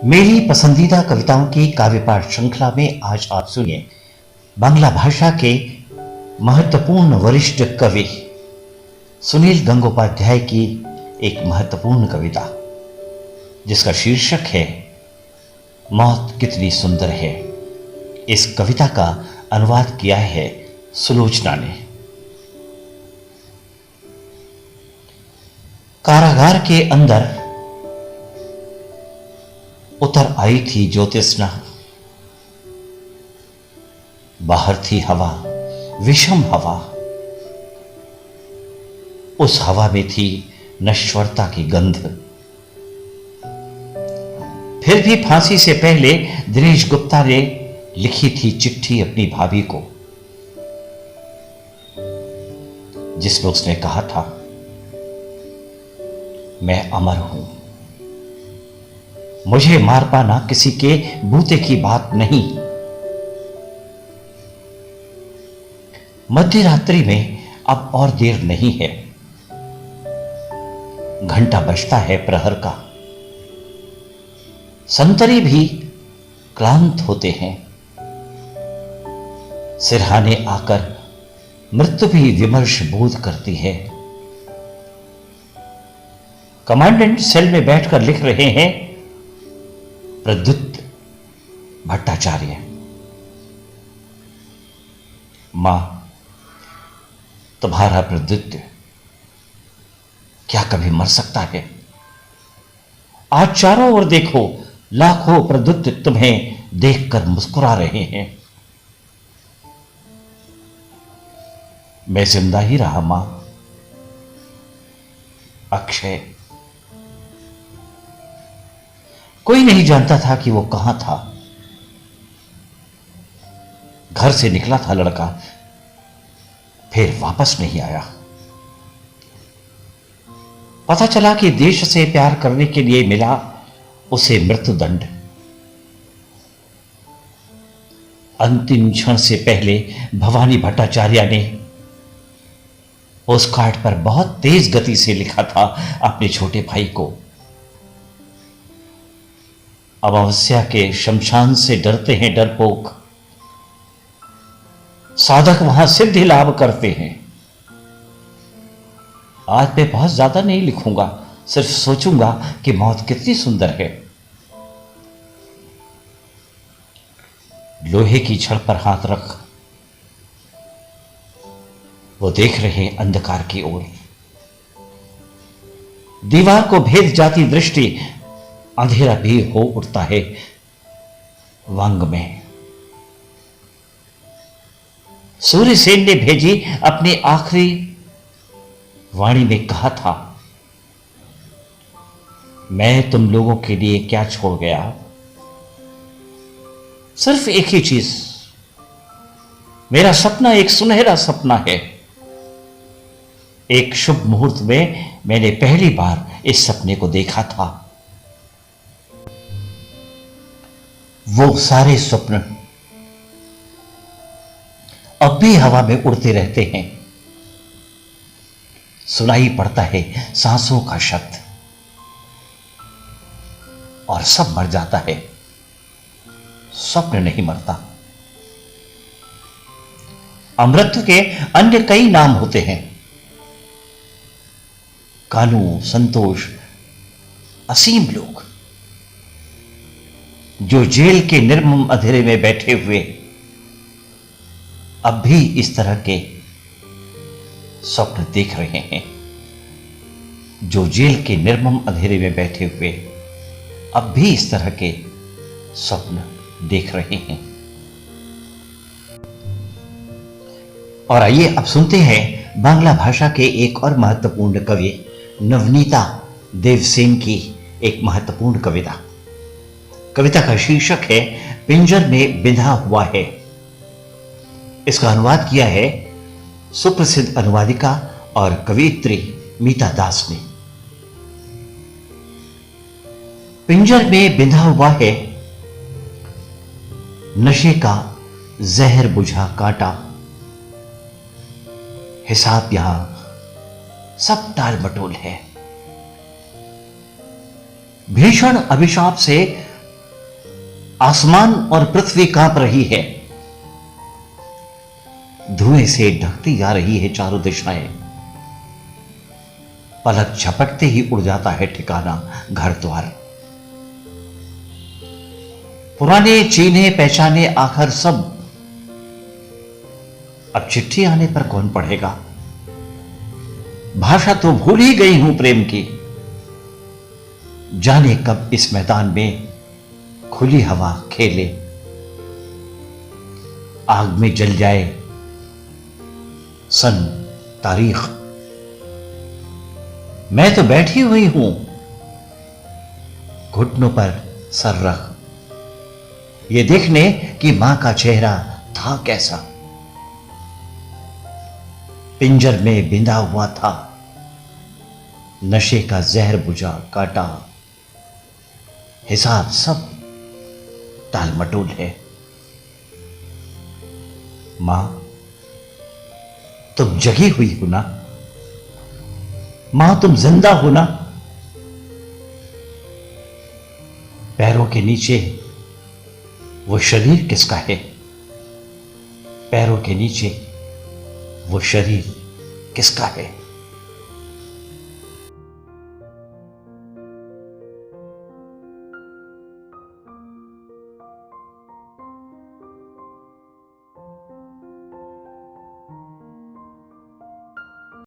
मेरी पसंदीदा कविताओं की काव्य पाठ श्रृंखला में आज आप सुनिए बांग्ला भाषा के महत्वपूर्ण वरिष्ठ कवि सुनील गंगोपाध्याय की एक महत्वपूर्ण कविता जिसका शीर्षक है मौत कितनी सुंदर है। इस कविता का अनुवाद किया है सुलोचना ने। कारागार के अंदर उतर आई थी ज्योतिष्णा, बाहर थी हवा, विषम हवा। उस हवा में थी नश्वरता की गंध। फिर भी फांसी से पहले दिनेश गुप्ता ने लिखी थी चिट्ठी अपनी भाभी को, जिसमें उसने कहा था, मैं अमर हूं, मुझे मार पाना किसी के बूते की बात नहीं। मध्य रात्रि में अब और देर नहीं है, घंटा बजता है प्रहर का। संतरी भी क्लांत होते हैं, सिरहाने आकर मृत्यु भी विमर्श बोध करती है। कमांडेंट सेल में बैठकर लिख रहे हैं प्रद्युत भट्टाचार्य। मां, तुम्हारा प्रद्युत क्या कभी मर सकता है? आज चारों ओर देखो, लाखों प्रद्युत तुम्हें देखकर मुस्कुरा रहे हैं। मैं जिंदा ही रहा मां। अक्षय, कोई नहीं जानता था कि वो कहां था। घर से निकला था लड़का, फिर वापस नहीं आया। पता चला कि देश से प्यार करने के लिए मिला उसे मृत्युदंड। अंतिम क्षण से पहले भवानी भट्टाचार्य ने पोस्टकार्ड पर बहुत तेज गति से लिखा था अपने छोटे भाई को, अमावस्या के शमशान से डरते हैं डरपोक, साधक वहां सिद्धि लाभ करते हैं। आज मैं बहुत ज्यादा नहीं लिखूंगा, सिर्फ सोचूंगा कि मौत कितनी सुंदर है। लोहे की छड़ पर हाथ रख वो देख रहे हैं अंधकार की ओर। दीवार को भेद जाती दृष्टि, अंधेरा भी हो उठता है वांग में। सूर्य सेन ने भेजी अपनी आखिरी वाणी में कहा था, मैं तुम लोगों के लिए क्या छोड़ गया? सिर्फ एक ही चीज, मेरा सपना एक सुनहरा सपना है। एक शुभ मुहूर्त में मैंने पहली बार इस सपने को देखा था। वो सारे स्वप्न अब भी हवा में उड़ते रहते हैं। सुनाई पड़ता है सांसों का शब्द, और सब मर जाता है, स्वप्न नहीं मरता। अमृत के अन्य कई नाम होते हैं, कानू, संतोष, असीम लोग जो जेल के निर्मम अंधेरे में बैठे हुए अब भी इस तरह के स्वप्न देख रहे हैं। जो जेल के निर्मम अंधेरे में बैठे हुए अब भी इस तरह के स्वप्न देख रहे हैं। और आइए अब सुनते हैं बांग्ला भाषा के एक और महत्वपूर्ण कवि नवनीता देवसेन की एक महत्वपूर्ण कविता। कविता का शीर्षक है पिंजर में बिंधा हुआ है। इसका अनुवाद किया है सुप्रसिद्ध अनुवादिका और कवियत्री मीता दास ने। पिंजर में बिंधा हुआ है, नशे का जहर बुझा कांटा, हिसाब यहां सब टाल मटोल है। भीषण अभिशाप से आसमान और पृथ्वी कांप रही है। धुएं से ढकती जा रही है चारों दिशाएं। पलक झपकते ही उड़ जाता है ठिकाना घर द्वार। पुराने चीन्हे पहचाने आखिर सब, अब चिट्ठी आने पर कौन पढ़ेगा। भाषा तो भूल ही गई हूं प्रेम की, जाने कब इस मैदान में खुली हवा खेले, आग में जल जाए सन तारीख। मैं तो बैठी हुई हूं घुटनों पर सर रख, ये देखने कि मां का चेहरा था कैसा। पिंजर में बिंधा हुआ था, नशे का जहर बुझा काटा, हिसाब सब टालमटोल है। मां तुम जगी हुई हो ना, मां तुम जिंदा हो ना। पैरों के नीचे वो शरीर किसका है, पैरों के नीचे वो शरीर किसका है।